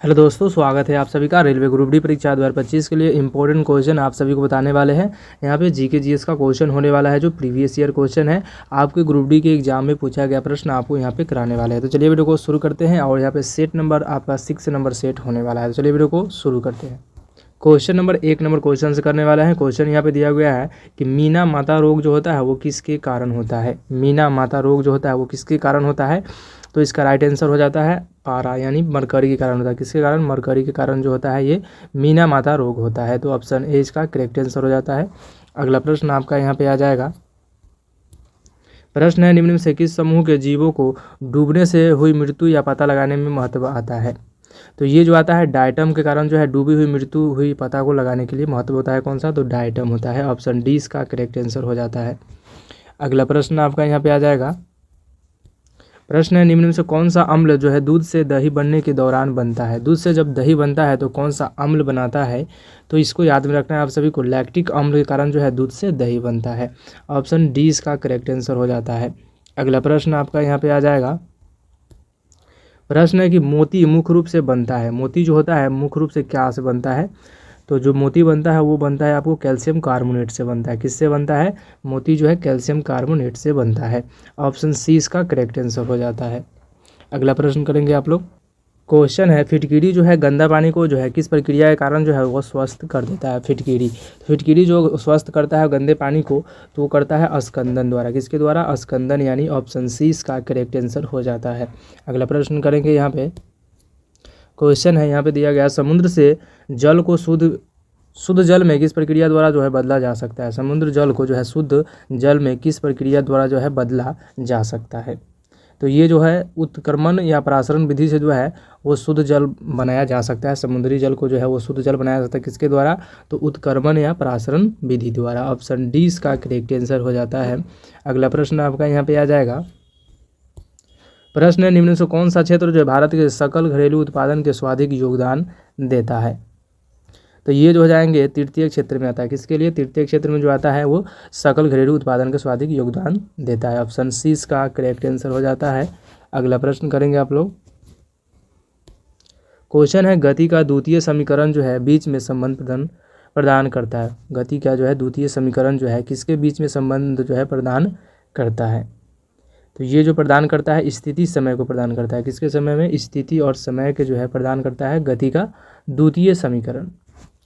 Hello दोस्तों, स्वागत है आप सभी का रेलवे ग्रुप डी परीक्षा 2025 के लिए इंपॉर्टेंट क्वेश्चन आप सभी को बताने वाले हैं। यहाँ पे जीके जीएस का क्वेश्चन होने वाला है जो प्रीवियस ईयर क्वेश्चन है। आपके ग्रुप डी के एग्जाम में पूछा गया प्रश्न आपको यहाँ पे कराने वाले हैं। तो चलिए वीडियो को शुरू करते हैं और यहाँ पे सेट नंबर आपका 6 नंबर सेट होने वाला है। तो चलिए वीडियो को शुरू करते हैं। क्वेश्चन नंबर 1 नंबर क्वेश्चन से करने वाला है। क्वेश्चन यहाँ पे दिया गया है कि मीना माता रोग जो होता है वो किसके कारण होता है। मीना माता रोग जो होता है वो किसके कारण होता है। तो इसका राइट आंसर हो जाता है पारा यानी मरकरी के कारण होता है। किसके कारण? मरकरी के कारण जो होता है ये मीना माता रोग होता है। तो ऑप्शन ए इसका करेक्ट आंसर हो जाता है। अगला प्रश्न आपका यहाँ पे आ जाएगा। प्रश्न है, निम्न में से किस समूह के जीवों को डूबने से हुई मृत्यु या पता लगाने में महत्व आता है। तो ये जो आता है डायटम के कारण जो है डूबी हुई मृत्यु हुई पता को लगाने के लिए महत्व होता है। कौन सा? तो डायटम होता है। ऑप्शन डी इसका करेक्ट आंसर हो जाता है। अगला प्रश्न आपका यहाँ पे आ जाएगा। प्रश्न है, निम्न में से कौन सा अम्ल जो है दूध से दही बनने के दौरान बनता है। दूध से जब दही बनता है तो कौन सा अम्ल बनाता है। तो इसको याद में रखना है आप सभी को। लैक्टिक अम्ल के कारण जो है दूध से दही बनता है। ऑप्शन डी इसका करेक्ट आंसर हो जाता है। अगला प्रश्न आपका यहाँ पे आ जाएगा। प्रश्न है कि मोती मुख्य रूप से बनता है। मोती जो होता है मुख्य रूप से क्या से बनता है। तो जो मोती बनता है वो बनता है आपको कैल्शियम कार्बोनेट से बनता है। किससे बनता है? मोती जो है कैल्शियम कार्बोनेट से बनता है। ऑप्शन सी इसका करेक्ट आंसर हो जाता है। अगला प्रश्न करेंगे आप लोग। क्वेश्चन है, फिटकीरी जो है गंदा पानी को जो है किस प्रक्रिया के कारण जो है वो स्वस्थ कर देता है। फिटकीरी फिटकीरी जो स्वस्थ करता है गंदे पानी को तो वो करता है अस्कंदन द्वारा। किसके द्वारा? अस्कंदन यानी ऑप्शन सी इसका करेक्ट आंसर हो जाता है। अगला प्रश्न करेंगे यहाँ पे। क्वेश्चन है यहाँ पे दिया गया, समुद्र से जल को शुद्ध जल में किस प्रक्रिया द्वारा जो है बदला जा सकता है। समुद्र जल को जो है शुद्ध जल में किस प्रक्रिया द्वारा जो है बदला जा सकता है। तो ये जो है उत्क्रमण या परासरण विधि से जो है वो शुद्ध जल बनाया जा सकता है। समुद्री जल को जो है वो शुद्ध जल बनाया जा सकता है। किसके द्वारा? तो उत्क्रमण या परासरण विधि द्वारा। ऑप्शन डी इसका करेक्ट आंसर हो जाता है। अगला प्रश्न आपका यहाँ पे आ जाएगा। प्रश्न है, निम्न से कौन सा क्षेत्र जो है भारत के सकल घरेलू उत्पादन के सर्वाधिक योगदान देता है। तो ये जो हो जाएंगे तृतीय क्षेत्र में आता है। किसके लिए? तृतीय क्षेत्र में जो आता है वो सकल घरेलू उत्पादन के सर्वाधिक योगदान देता है। ऑप्शन सी इसका करेक्ट आंसर हो जाता है। अगला प्रश्न करेंगे आप लोग। क्वेश्चन है, गति का द्वितीय समीकरण जो है बीच में संबंध प्रदान करता है। गति का जो है द्वितीय समीकरण जो है किसके बीच में संबंध जो है प्रदान करता है। तो ये जो प्रदान करता है स्थिति समय को प्रदान करता है। किसके समय में? स्थिति और समय के जो है प्रदान करता है गति का द्वितीय समीकरण।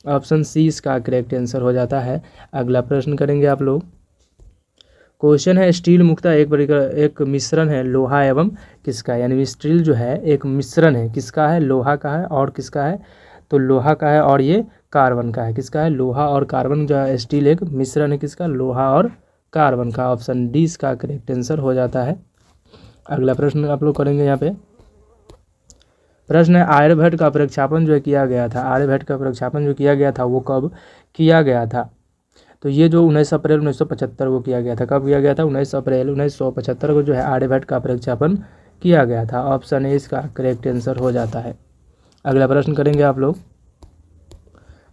ऑप्शन सी इसका करेक्ट आंसर हो जाता है। अगला प्रश्न करेंगे आप लोग। क्वेश्चन है, स्टील मुक्ता एक मिश्रण है लोहा एवं किसका। यानी स्टील जो है एक मिश्रण है। किसका है? लोहा का है और किसका है? तो लोहा का है और ये कार्बन का है। किसका है? लोहा और कार्बन जो है स्टील एक मिश्रण है। किसका? लोहा और कार्बन का। ऑप्शन डी इसका करेक्ट आंसर हो जाता है। अगला प्रश्न आप लोग करेंगे यहाँ पे। प्रश्न है, आर्यभट्ट का प्रक्षेपण जो किया गया था। आर्यभट्ट का प्रक्षेपण जो किया गया था वो कब किया गया था। तो ये जो 19 अप्रैल 1975 को किया गया था। कब किया गया था? 19 अप्रैल 1975 को जो है आर्यभट्ट का प्रक्षेपण किया गया था। ऑप्शन ए इसका करेक्ट आंसर हो जाता है। अगला प्रश्न करेंगे आप लोग।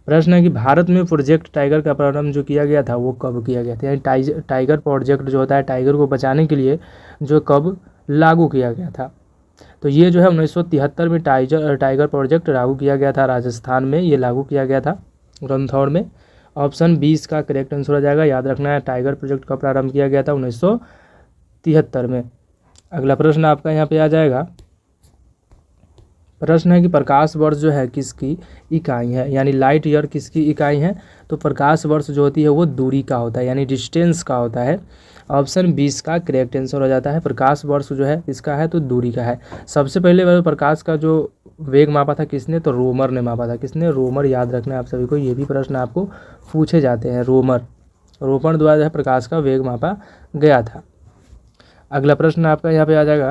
प्रश्न है कि भारत में प्रोजेक्ट टाइगर का प्रारंभ जो किया गया था वो कब किया गया था। यानी टाइगर प्रोजेक्ट जो होता है टाइगर को बचाने के लिए जो कब लागू किया गया था। तो ये जो है 1973 में टाइगर प्रोजेक्ट लागू किया गया था। राजस्थान में ये लागू किया गया था रणथौड़ में। ऑप्शन 20 का करेक्ट आंसर हो जाएगा। याद रखना है टाइगर प्रोजेक्ट का प्रारंभ किया गया था 1973 में। अगला प्रश्न आपका यहाँ पे आ जाएगा। प्रश्न है कि प्रकाश वर्ष जो है किसकी इकाई है। यानी लाइट ईयर किसकी इकाई है। तो प्रकाश वर्ष जो होती है वो दूरी का होता है यानी डिस्टेंस का होता है। ऑप्शन 20 का करेक्ट आंसर हो जाता है। प्रकाश वर्ष जो है किसका है तो दूरी का है। सबसे पहले प्रकाश का जो वेग मापा था किसने? तो रोमर ने मापा था। किसने? रोमर। याद रखना है आप सभी को, ये भी प्रश्न आपको पूछे जाते हैं। रोमर द्वारा जो है प्रकाश का वेग मापा गया था। अगला प्रश्न आपका यहाँ पे आ जाएगा।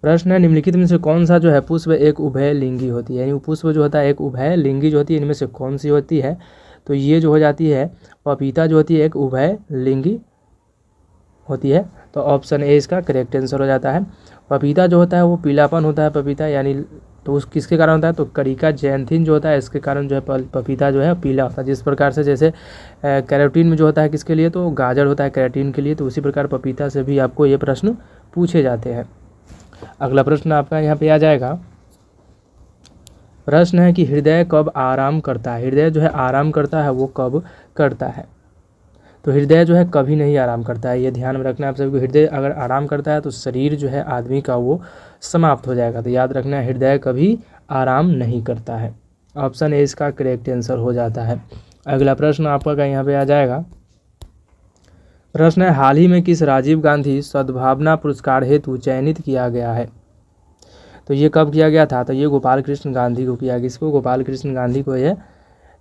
प्रश्न है, निम्नलिखित में से कौन सा जो है पुष्प एक उभय लिंगी होती है। यानी पुष्प जो होता है एक उभय लिंगी जो होती है इनमें से कौन सी होती है। तो ये जो हो जाती है पपीता जो होती है एक उभय लिंगी होती है। तो ऑप्शन ए इसका करेक्ट आंसर हो जाता है। पपीता जो होता है वो पीलापन होता है पपीता यानी तो उस किसके कारण होता है। तो करिका जैंथिन जो होता है इसके कारण जो है पपीता जो है पीला होता है। जिस प्रकार से जैसे कैरोटीन में जो होता है किसके लिए तो गाजर होता है कैरोटीन के लिए। तो उसी प्रकार पपीता से भी आपको ये प्रश्न पूछे जाते हैं। अगला प्रश्न आपका यहाँ पे आ जाएगा। प्रश्न है कि हृदय कब आराम करता है। हृदय जो है आराम करता है वो कब करता है। तो हृदय जो है कभी नहीं आराम करता है, ये ध्यान में रखना है आप सभी को। हृदय अगर आराम करता है तो शरीर जो है आदमी का वो समाप्त हो जाएगा। तो याद रखना है हृदय कभी आराम नहीं करता है। ऑप्शन ए इसका करेक्ट आंसर हो जाता है। अगला प्रश्न आपका यहाँ पे आ जाएगा। प्रश्न है हाल ही में किस राजीव गांधी सद्भावना पुरस्कार हेतु चयनित किया गया है। तो ये कब किया गया था। तो ये गोपाल कृष्ण गांधी को किया गया। इसको गोपाल कृष्ण गांधी को यह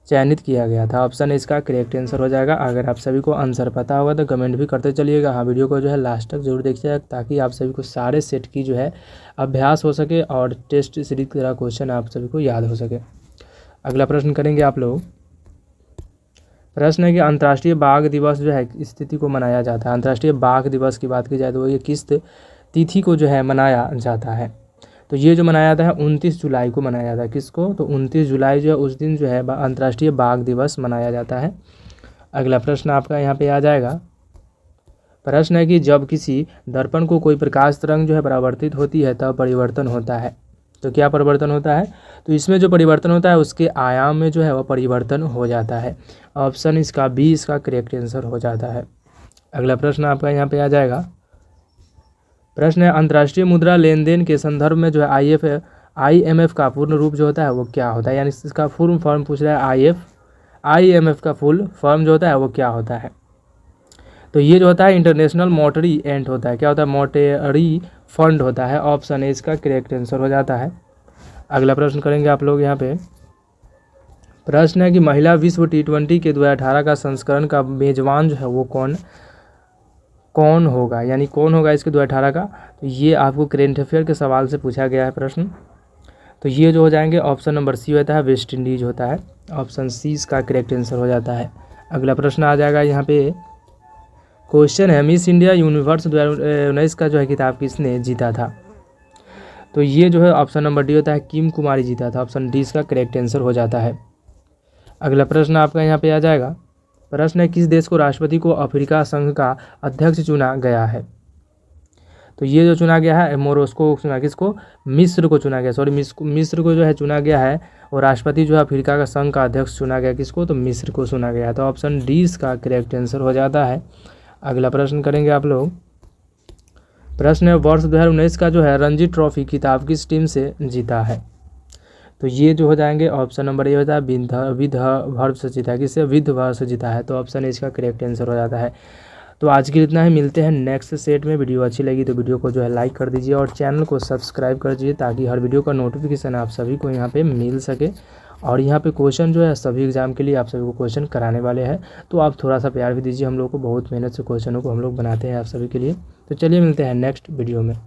चयनित किया गया था। ऑप्शन इसका करेक्ट आंसर हो जाएगा। अगर आप सभी को आंसर पता होगा तो कमेंट भी करते चलिएगा। हाँ, वीडियो को जो है लास्ट तक जरूर देखिएगा ताकि आप सभी को सारे सेट की जो है अभ्यास हो सके और टेस्ट सीरीज की तरह क्वेश्चन आप सभी को याद हो सके। अगला प्रश्न करेंगे आप लोग। प्रश्न है कि अंतर्राष्ट्रीय बाघ दिवस जो है किस तिथि को मनाया जाता है। अंतर्राष्ट्रीय बाघ दिवस की बात की जाए तो ये किस तिथि को जो है मनाया जाता है। तो ये जो मनाया जाता है 29 जुलाई को मनाया जाता है। किसको। तो 29 जुलाई जो है उस दिन जो है अंतर्राष्ट्रीय बाघ दिवस मनाया जाता है। अगला प्रश्न आपका यहाँ पे आ जाएगा। प्रश्न है कि जब किसी दर्पण को कोई प्रकाश तरंग जो है परावर्तित होती है तब परिवर्तन होता है। तो क्या परिवर्तन होता है। तो इसमें जो परिवर्तन होता है उसके आयाम में जो है वह परिवर्तन हो जाता है। ऑप्शन इसका बी इसका करेक्ट आंसर हो जाता है। अगला प्रश्न आपका यहाँ पे आ जाएगा। प्रश्न है अंतर्राष्ट्रीय मुद्रा लेन देन के संदर्भ में जो है IMF का पूर्ण रूप जो होता है वो क्या होता है। यानी इसका फुल फॉर्म पूछ रहा है। IMF का फुल फॉर्म जो होता है वो क्या होता है। तो ये जो होता है इंटरनेशनल मॉनेटरी एंड होता है। क्या होता है। मॉनेटरी फंड होता है। ऑप्शन ए इसका करेक्ट आंसर हो जाता है। अगला प्रश्न करेंगे आप लोग यहाँ पे। प्रश्न है कि महिला विश्व T20 के 2018 का संस्करण का मेजबान जो है वो कौन होगा। यानी कौन होगा इसके 2018 का। तो ये आपको करेंट अफेयर के सवाल से पूछा गया है प्रश्न। तो ये जो हो जाएंगे ऑप्शन नंबर सी होता है वेस्ट इंडीज होता है। ऑप्शन सी इसका करेक्ट आंसर हो जाता है। अगला प्रश्न आ जाएगा यहाँ पे। क्वेश्चन है मिस इंडिया यूनिवर्स 2019 का जो है किताब किसने जीता था। तो ये जो है ऑप्शन नंबर डी होता है किम कुमारी जीता था। ऑप्शन डी इसका करेक्ट आंसर हो जाता है। अगला प्रश्न आपका यहाँ पे आ जाएगा। प्रश्न है किस देश को राष्ट्रपति को अफ्रीका संघ का अध्यक्ष चुना गया है। तो ये जो चुना गया है मोरस्को को चुना। किसको। मिस्र को चुना गया। सॉरी मिस्र को जो है चुना गया है और राष्ट्रपति जो है अफ्रीका का संघ का अध्यक्ष चुना गया। किसको। तो मिस्र को चुना गया। तो ऑप्शन डी इसका करेक्ट आंसर हो जाता है। अगला प्रश्न करेंगे आप लोग। प्रश्न है वर्ष 2019 का जो है रणजी ट्रॉफी खिताब किस टीम से जीता है। तो ये जो हो जाएंगे ऑप्शन नंबर ए होता है विदर्भ से जीता है। किससे। विदर्भ से जीता है। तो ऑप्शन ए इसका करेक्ट आंसर हो जाता है। तो आज के लिए इतना ही। मिलते हैं नेक्स्ट सेट में। वीडियो अच्छी लगी तो वीडियो को जो है लाइक कर दीजिए और चैनल को सब्सक्राइब कर दीजिए ताकि हर वीडियो का नोटिफिकेशन आप सभी को यहाँ पे मिल सके। और यहाँ पे क्वेश्चन जो है सभी एग्जाम के लिए आप सभी को क्वेश्चन कराने वाले हैं। तो आप थोड़ा सा प्यार भी दीजिए हम लोग को। बहुत मेहनत से क्वेश्चनों को हम लोग बनाते हैं आप सभी के लिए। तो चलिए मिलते हैं नेक्स्ट वीडियो में।